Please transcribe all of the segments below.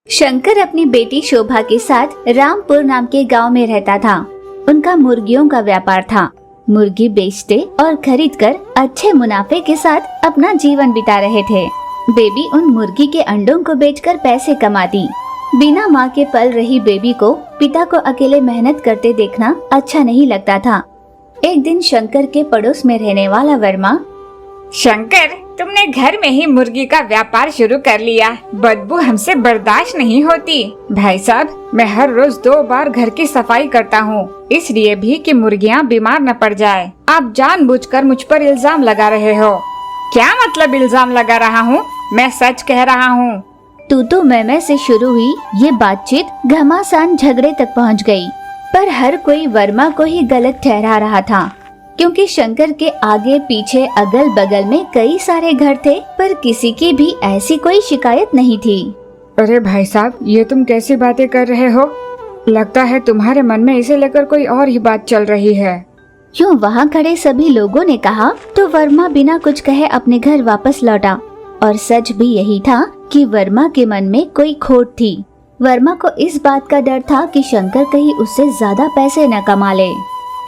शंकर अपनी बेटी शोभा के साथ रामपुर नाम के गांव में रहता था। उनका मुर्गियों का व्यापार था। मुर्गी बेचते और खरीदकर अच्छे मुनाफे के साथ अपना जीवन बिता रहे थे। बेबी उन मुर्गी के अंडों को बेचकर पैसे कमाती। बिना माँ के पल रही बेबी को पिता को अकेले मेहनत करते देखना अच्छा नहीं लगता था। एक दिन शंकर के पड़ोस में रहने वाला वर्मा, शंकर, तुमने घर में ही मुर्गी का व्यापार शुरू कर लिया। बदबू हमसे बर्दाश्त नहीं होती। भाई साहब, मैं हर रोज 2 बार घर की सफाई करता हूँ, इसलिए भी कि मुर्गियाँ बीमार न पड़ जाए। आप जानबूझकर मुझ पर इल्जाम लगा रहे हो। क्या मतलब इल्जाम लगा रहा हूँ? मैं सच कह रहा हूँ। तू मैं से शुरू हुई ये बातचीत घमासान झगड़े तक पहुँच गयी। पर हर कोई वर्मा को ही गलत ठहरा रहा था, क्योंकि शंकर के आगे पीछे अगल बगल में कई सारे घर थे, पर किसी की भी ऐसी कोई शिकायत नहीं थी। अरे भाई साहब, ये तुम कैसी बातें कर रहे हो? लगता है तुम्हारे मन में इसे लेकर कोई और ही बात चल रही है। यूँ वहाँ खड़े सभी लोगों ने कहा तो वर्मा बिना कुछ कहे अपने घर वापस लौटा। और सच भी यही था कि वर्मा के मन में कोई खोट थी। वर्मा को इस बात का डर था कि शंकर कहीं उससे ज्यादा पैसे न कमा ले।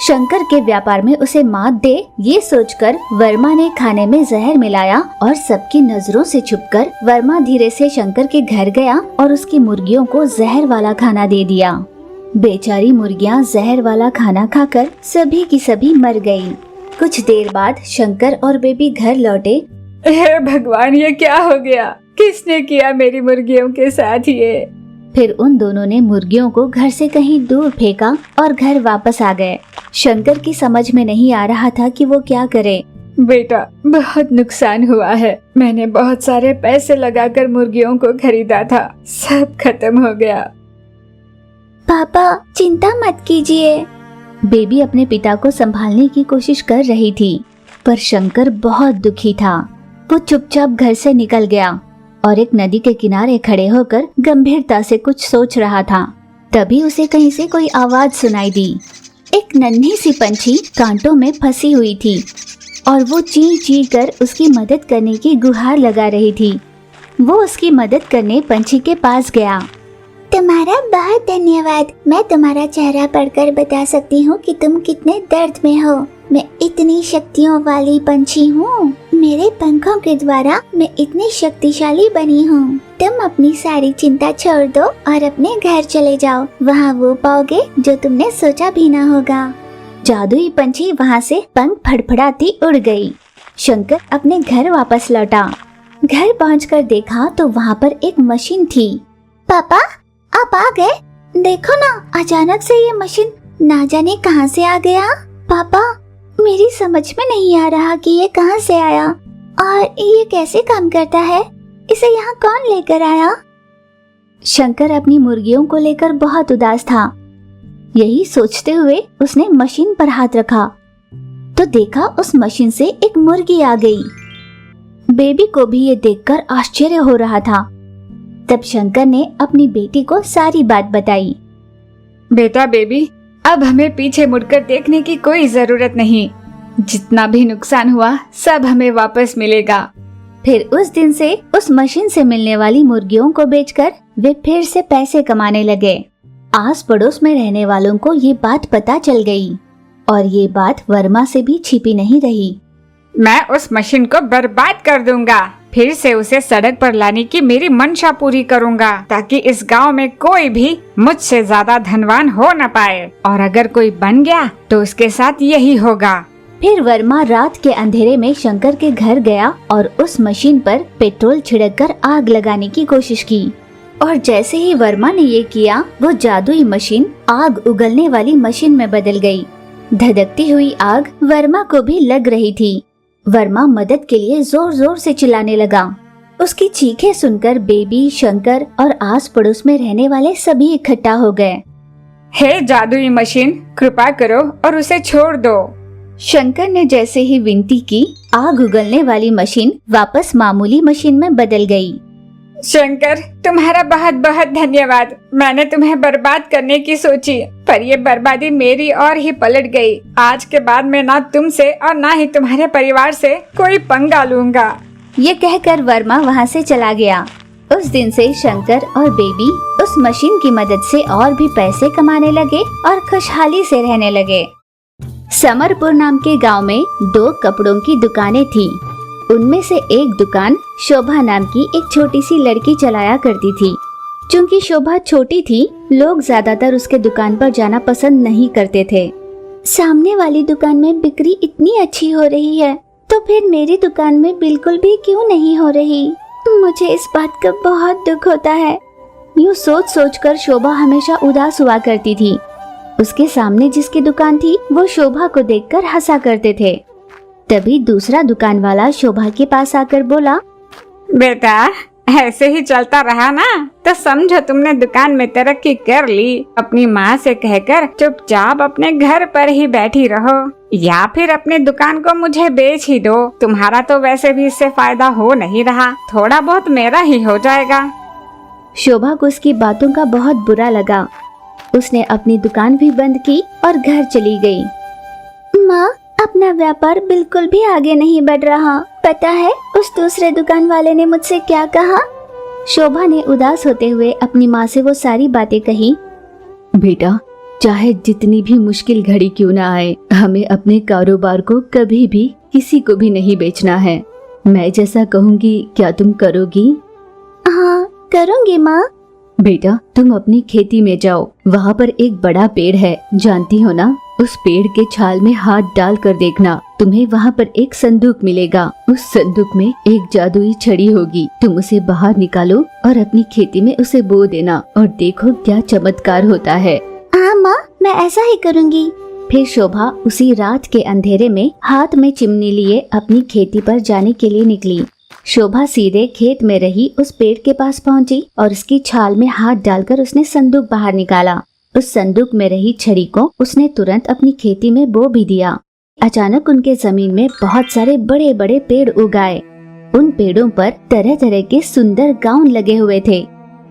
शंकर के व्यापार में उसे मात दे, ये सोचकर वर्मा ने खाने में जहर मिलाया और सबकी नजरों से छुपकर वर्मा धीरे से शंकर के घर गया और उसकी मुर्गियों को जहर वाला खाना दे दिया। बेचारी मुर्गियां जहर वाला खाना खाकर सभी की सभी मर गयी। कुछ देर बाद शंकर और बेबी घर लौटे। हे भगवान, ये क्या हो गया? किसने किया मेरी मुर्गियों के साथ ये? फिर उन दोनों ने मुर्गियों को घर से कहीं दूर फेंका और घर वापस आ गए। शंकर की समझ में नहीं आ रहा था कि वो क्या करे। बेटा, बहुत नुकसान हुआ है। मैंने बहुत सारे पैसे लगाकर मुर्गियों को खरीदा था, सब खत्म हो गया। पापा, चिंता मत कीजिए। बेबी अपने पिता को संभालने की कोशिश कर रही थी, पर शंकर बहुत दुखी था। वो चुपचाप घर से निकल गया और एक नदी के किनारे खड़े होकर गंभीरता से कुछ सोच रहा था। तभी उसे कहीं से कोई आवाज सुनाई दी। एक नन्ही सी पंछी कांटों में फंसी हुई थी और वो ची ची कर उसकी मदद करने की गुहार लगा रही थी। वो उसकी मदद करने पंछी के पास गया। तुम्हारा बहुत धन्यवाद। मैं तुम्हारा चेहरा पढ़कर बता सकती हूँ कि तुम कितने दर्द में हो। मैं इतनी शक्तियों वाली पंछी हूँ। मेरे पंखों के द्वारा मैं इतनी शक्तिशाली बनी हूँ। तुम अपनी सारी चिंता छोड़ दो और अपने घर चले जाओ। वहाँ वो पाओगे जो तुमने सोचा भी न होगा। जादुई पंछी वहाँ से पंख फड़फड़ाती उड़ गई। शंकर अपने घर वापस लौटा। घर पहुँचकर देखा तो वहाँ पर एक मशीन थी। पापा, आप आ गए? देखो ना, अचानक से ये मशीन ना जाने कहाँ से आ गया। पापा, मेरी समझ में नहीं आ रहा कि ये कहाँ से आया और ये कैसे काम करता है। इसे यहाँ कौन लेकर आया? शंकर अपनी मुर्गियों को लेकर बहुत उदास था। यही सोचते हुए उसने मशीन पर हाथ रखा तो देखा उस मशीन से एक मुर्गी आ गई। बेबी को भी ये देखकर आश्चर्य हो रहा था। तब शंकर ने अपनी बेटी को सारी बात बताई। बेटा, बेबी, अब हमें पीछे मुड़कर देखने की कोई जरूरत नहीं। जितना भी नुकसान हुआ सब हमें वापस मिलेगा। फिर उस दिन से उस मशीन से मिलने वाली मुर्गियों को बेचकर वे फिर से पैसे कमाने लगे। आस पड़ोस में रहने वालों को ये बात पता चल गई और ये बात वर्मा से भी छिपी नहीं रही। मैं उस मशीन को बर्बाद कर दूंगा। फिर से उसे सड़क पर लाने की मेरी मंशा पूरी करूंगा, ताकि इस गांव में कोई भी मुझसे ज्यादा धनवान हो न पाए। और अगर कोई बन गया तो उसके साथ यही होगा। फिर वर्मा रात के अंधेरे में शंकर के घर गया और उस मशीन पर पेट्रोल छिड़ककर आग लगाने की कोशिश की। और जैसे ही वर्मा ने ये किया, वो जादुई मशीन आग उगलने वाली मशीन में बदल गई। धधकती हुई आग वर्मा को भी लग रही थी। वर्मा मदद के लिए जोर जोर से चिल्लाने लगा। उसकी चीखें सुनकर बेबी, शंकर और आस पड़ोस में रहने वाले सभी इकट्ठा हो गए। हे जादुई मशीन, कृपा करो और उसे छोड़ दो। शंकर ने जैसे ही विनती की, आग उगलने वाली मशीन वापस मामूली मशीन में बदल गई। शंकर, तुम्हारा बहुत बहुत धन्यवाद। मैंने तुम्हें बर्बाद करने की सोची, पर ये बर्बादी मेरी और ही पलट गई। आज के बाद मैं ना तुमसे और ना ही तुम्हारे परिवार से कोई पंगा लूंगा। ये कहकर वर्मा वहाँ से चला गया। उस दिन से शंकर और बेबी उस मशीन की मदद से और भी पैसे कमाने लगे और खुशहाली से रहने लगे। समरपुर नाम के गांव में 2 कपड़ों की दुकानें थीं। उनमें से एक दुकान शोभा नाम की एक छोटी सी लड़की चलाया करती थी। चूँकि शोभा छोटी थी, लोग ज्यादातर उसके दुकान पर जाना पसंद नहीं करते थे। सामने वाली दुकान में बिक्री इतनी अच्छी हो रही है, तो फिर मेरी दुकान में बिल्कुल भी क्यों नहीं हो रही? मुझे इस बात का बहुत दुख होता है। यूँ सोच सोच कर शोभा हमेशा उदास हुआ करती थी। उसके सामने जिसकी दुकान थी वो शोभा को देखकर हंसा करते थे। तभी दूसरा दुकान वाला शोभा के पास आकर बोला, बेटा, ऐसे ही चलता रहा ना तो समझो तुमने दुकान में तरक्की कर ली। अपनी माँ से कहकर चुपचाप अपने घर पर ही बैठी रहो, या फिर अपनी दुकान को मुझे बेच ही दो। तुम्हारा तो वैसे भी इससे फायदा हो नहीं रहा, थोड़ा बहुत मेरा ही हो जाएगा। शोभा को उसकी बातों का बहुत बुरा लगा। उसने अपनी दुकान भी बंद की और घर चली गई। माँ, अपना व्यापार बिल्कुल भी आगे नहीं बढ़ रहा। पता है उस दूसरे दुकान वाले ने मुझसे क्या कहा? शोभा ने उदास होते हुए अपनी माँ से वो सारी बातें कही। बेटा, चाहे जितनी भी मुश्किल घड़ी क्यों ना आए, हमें अपने कारोबार को कभी भी किसी को भी नहीं बेचना है। मैं जैसा कहूँगी क्या तुम करोगी? हाँ, करूँगी माँ। बेटा, तुम अपनी खेती में जाओ। वहाँ पर एक बड़ा पेड़ है, जानती हो ना? उस पेड़ के छाल में हाथ डाल कर देखना, तुम्हें वहाँ पर एक संदूक मिलेगा। उस संदूक में एक जादुई छड़ी होगी। तुम उसे बाहर निकालो और अपनी खेती में उसे बो देना और देखो क्या चमत्कार होता है। हाँ माँ, मैं ऐसा ही करूँगी। फिर शोभा उसी रात के अंधेरे में हाथ में चिमनी लिए अपनी खेती पर जाने के लिए निकली। शोभा सीधे खेत में रही उस पेड़ के पास पहुंची और उसकी छाल में हाथ डालकर उसने संदूक बाहर निकाला। उस संदूक में रही छड़ी को उसने तुरंत अपनी खेती में बो भी दिया। अचानक उनके जमीन में बहुत सारे बड़े बड़े पेड़ उग आए। उन पेड़ों पर तरह तरह के सुंदर गाउन लगे हुए थे।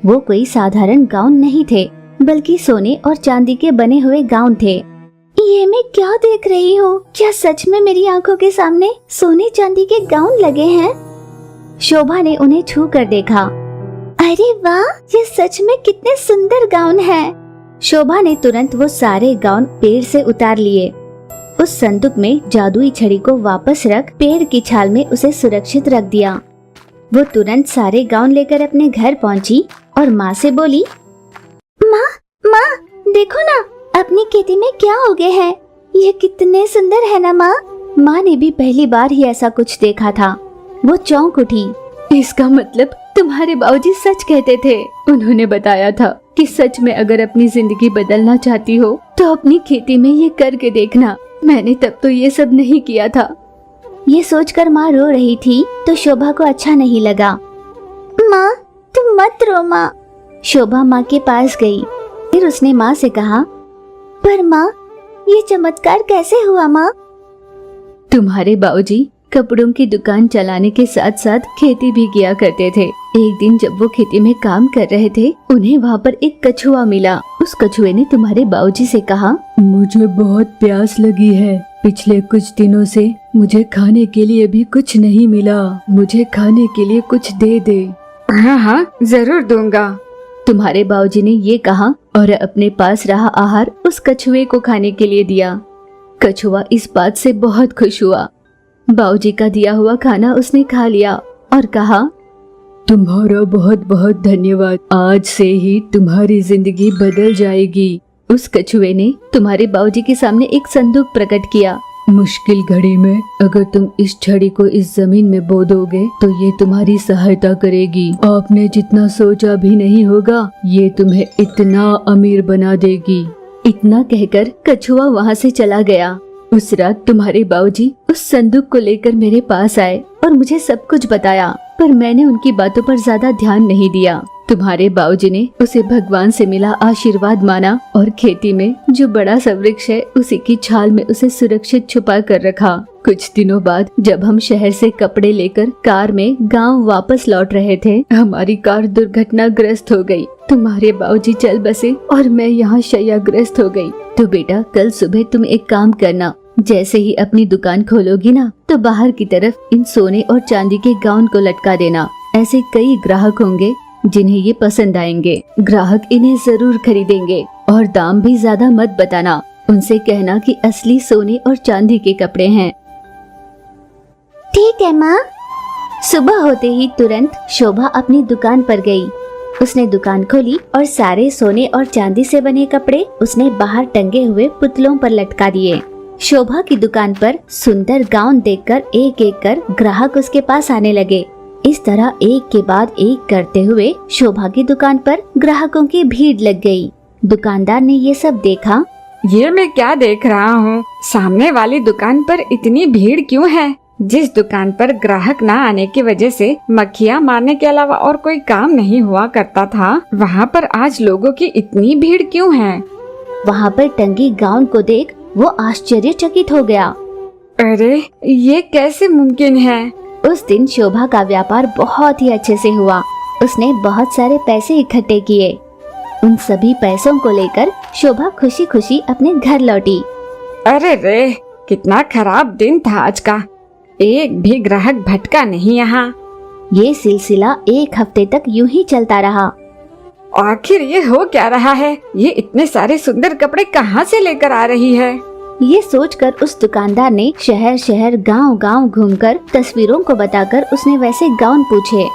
वो कोई साधारण गाउन नहीं थे, बल्कि सोने और चांदी के बने हुए गाउन थे। ये मैं क्या देख रही हूँ? क्या सच में मेरी आंखों के सामने सोने चांदी के गाउन लगे हैं? शोभा ने उन्हें छू कर देखा। अरे वाह, ये सच में कितने सुंदर गाउन हैं। शोभा ने तुरंत वो सारे गाउन पेड़ से उतार लिए। उस संदूक में जादुई छड़ी को वापस रख पेड़ की छाल में उसे सुरक्षित रख दिया। वो तुरंत सारे गाउन लेकर अपने घर पहुंची और माँ से बोली, माँ, देखो ना, अपनी खेती में क्या उगे हैं। ये कितने सुंदर है ना माँ। माँ ने भी पहली बार ही ऐसा कुछ देखा था। वो चौंक उठी। इसका मतलब तुम्हारे बाबूजी सच कहते थे। उन्होंने बताया था कि सच में अगर अपनी जिंदगी बदलना चाहती हो तो अपनी खेती में ये करके देखना। मैंने तब तो ये सब नहीं किया था। ये सोचकर माँ रो रही थी तो शोभा को अच्छा नहीं लगा। माँ, तुम मत रो माँ। शोभा माँ के पास गई। फिर उसने माँ से कहा, पर माँ, ये चमत्कार कैसे हुआ माँ? तुम्हारे बाबूजी कपड़ों की दुकान चलाने के साथ साथ खेती भी किया करते थे। एक दिन जब वो खेती में काम कर रहे थे, उन्हें वहाँ पर एक कछुआ मिला। उस कछुए ने तुम्हारे बाबूजी से कहा, मुझे बहुत प्यास लगी है। पिछले कुछ दिनों से मुझे खाने के लिए भी कुछ नहीं मिला। मुझे खाने के लिए कुछ दे दे। हाँ, जरूर दूंगा। तुम्हारे बाबूजी ने ये कहा और अपने पास रहा आहार उस कछुए को खाने के लिए दिया। कछुआ इस बात से बहुत खुश हुआ। बाबूजी का दिया हुआ खाना उसने खा लिया और कहा, तुम्हारा बहुत बहुत धन्यवाद। आज से ही तुम्हारी जिंदगी बदल जाएगी। उस कछुए ने तुम्हारे बाबूजी के सामने एक संदूक प्रकट किया। मुश्किल घड़ी में अगर तुम इस छड़ी को इस जमीन में बो दोगे तो ये तुम्हारी सहायता करेगी। आपने जितना सोचा भी नहीं होगा, ये तुम्हें इतना अमीर बना देगी। इतना कहकर कछुआ वहाँ से चला गया। उस रात तुम्हारे बाबूजी उस संदूक को लेकर मेरे पास आए और मुझे सब कुछ बताया, पर मैंने उनकी बातों पर ज्यादा ध्यान नहीं दिया। तुम्हारे बाबूजी ने उसे भगवान से मिला आशीर्वाद माना और खेती में जो बड़ा सा वृक्ष है उसी की छाल में उसे सुरक्षित छुपा कर रखा। कुछ दिनों बाद जब हम शहर से कपड़े लेकर कार में गांव वापस लौट रहे थे, हमारी कार दुर्घटनाग्रस्त हो गई। तुम्हारे बाबूजी चल बसे और मैं यहाँ शैयाग्रस्त हो गई। तो बेटा, कल सुबह तुम एक काम करना, जैसे ही अपनी दुकान खोलोगी ना तो बाहर की तरफ इन सोने और चांदी के गाउन को लटका देना। ऐसे कई ग्राहक होंगे जिन्हें ये पसंद आएंगे। ग्राहक इन्हें जरूर खरीदेंगे। और दाम भी ज्यादा मत बताना, उनसे कहना कि असली सोने और चांदी के कपड़े हैं। ठीक है माँ। सुबह होते ही तुरंत शोभा अपनी दुकान पर गई। उसने दुकान खोली और सारे सोने और चांदी से बने कपड़े उसने बाहर टंगे हुए पुतलों पर लटका दिए। शोभा की दुकान पर सुंदर गाउन देखकर एक एक कर ग्राहक उसके पास आने लगे। इस तरह एक के बाद एक करते हुए शोभा की दुकान पर ग्राहकों की भीड़ लग गई। दुकानदार ने ये सब देखा। ये मैं क्या देख रहा हूँ? सामने वाली दुकान पर इतनी भीड़ क्यों है? जिस दुकान पर ग्राहक ना आने की वजह से मक्खियाँ मारने के अलावा और कोई काम नहीं हुआ करता था, वहाँ पर आज लोगों की इतनी भीड़ क्यों है? वहाँ पर टंगी गाउन को देख वो आश्चर्यचकित हो गया। अरे ये कैसे मुमकिन है? उस दिन शोभा का व्यापार बहुत ही अच्छे से हुआ। उसने बहुत सारे पैसे इकट्ठे किए। उन सभी पैसों को लेकर शोभा खुशी खुशी अपने घर लौटी। अरे रे, कितना खराब दिन था आज का। एक भी ग्राहक भटका नहीं यहाँ। ये सिलसिला एक हफ्ते तक यूं ही चलता रहा। आखिर ये हो क्या रहा है? ये इतने सारे सुंदर कपड़े कहाँ से लेकर आ रही है? ये सोचकर उस दुकानदार ने शहर शहर गांव गांव घूमकर तस्वीरों को बताकर उसने वैसे गाउन पूछे।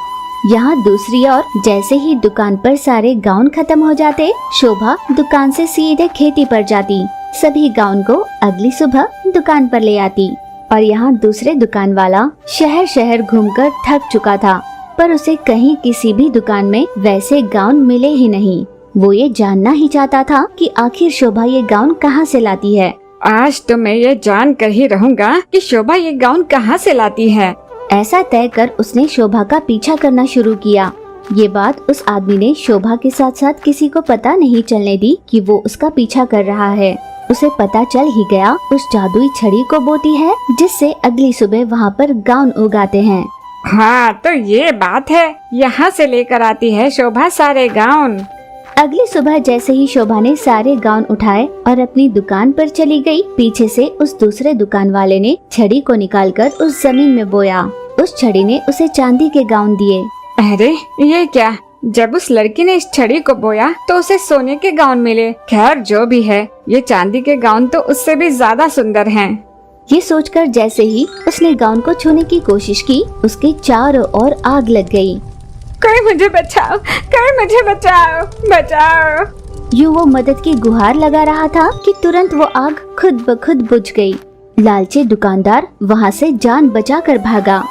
यहाँ दूसरी ओर जैसे ही दुकान पर सारे गाउन खत्म हो जाते, शोभा दुकान से सीधे खेती पर जाती। सभी गाउन को अगली सुबह दुकान पर ले आती। और यहाँ दूसरे दुकान वाला शहर शहर घूमकर थक चुका था, पर उसे कहीं किसी भी दुकान में वैसे गाउन मिले ही नहीं। वो ये जानना ही चाहता था कि आखिर शोभा ये गाउन कहाँ से लाती है। आज तो मैं ये जान कर ही रहूँगा कि शोभा ये गाउन कहाँ से लाती है। ऐसा तय कर उसने शोभा का पीछा करना शुरू किया। ये बात उस आदमी ने शोभा के साथ साथ किसी को पता नहीं चलने दी कि वो उसका पीछा कर रहा है। उसे पता चल ही गया उस जादुई छड़ी को बोती है जिससे अगली सुबह वहाँ पर गाउन उगाते हैं। हाँ तो ये बात है, यहाँ से लेकर आती है शोभा सारे गाउन। अगली सुबह जैसे ही शोभा ने सारे गाउन उठाए और अपनी दुकान पर चली गई, पीछे से उस दूसरे दुकान वाले ने छड़ी को निकालकर उस जमीन में बोया। उस छड़ी ने उसे चांदी के गाउन दिए। अरे ये क्या? जब उस लड़की ने इस छड़ी को बोया तो उसे सोने के गाउन मिले। खैर जो भी है, ये चांदी के गाउन तो उससे भी ज्यादा सुंदर हैं। ये सोचकर जैसे ही उसने गाउन को छूने की कोशिश की, उसके चारों ओर आग लग गई। कोई मुझे बचाओ, कोई मुझे बचाओ, बचाओ। यूं वो मदद की गुहार लगा रहा था कि तुरंत वो आग खुद ब खुद बुझ गई। लालची दुकानदार वहाँ से जान बचाकर भागा।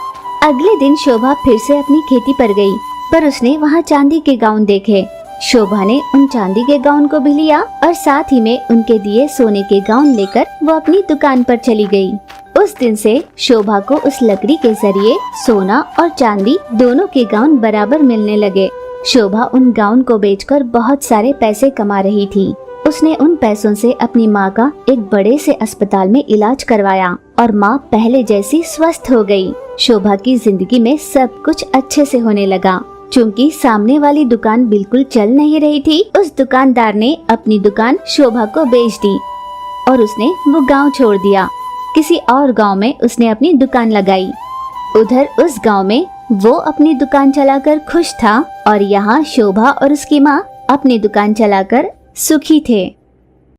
अगले दिन शोभा फिर से अपनी खेती पर गई, पर उसने वहाँ चांदी के गाउन देखे। शोभा ने उन चांदी के गाउन को भी लिया और साथ ही में उनके दिए सोने के गाउन लेकर वो अपनी दुकान पर चली गई। उस दिन से शोभा को उस लकड़ी के जरिए सोना और चांदी दोनों के गाउन बराबर मिलने लगे। शोभा उन गाउन को बेचकर बहुत सारे पैसे कमा रही थी। उसने उन पैसों से अपनी माँ का एक बड़े से अस्पताल में इलाज करवाया और माँ पहले जैसी स्वस्थ हो गई। शोभा की जिंदगी में सब कुछ अच्छे से होने लगा। चूँकि सामने वाली दुकान बिल्कुल चल नहीं रही थी, उस दुकानदार ने अपनी दुकान शोभा को बेच दी और उसने वो गांव छोड़ दिया। किसी और गांव में उसने अपनी दुकान लगाई। उधर उस गांव में वो अपनी दुकान चलाकर खुश था और यहाँ शोभा और उसकी माँ अपनी दुकान चलाकर सुखी थे।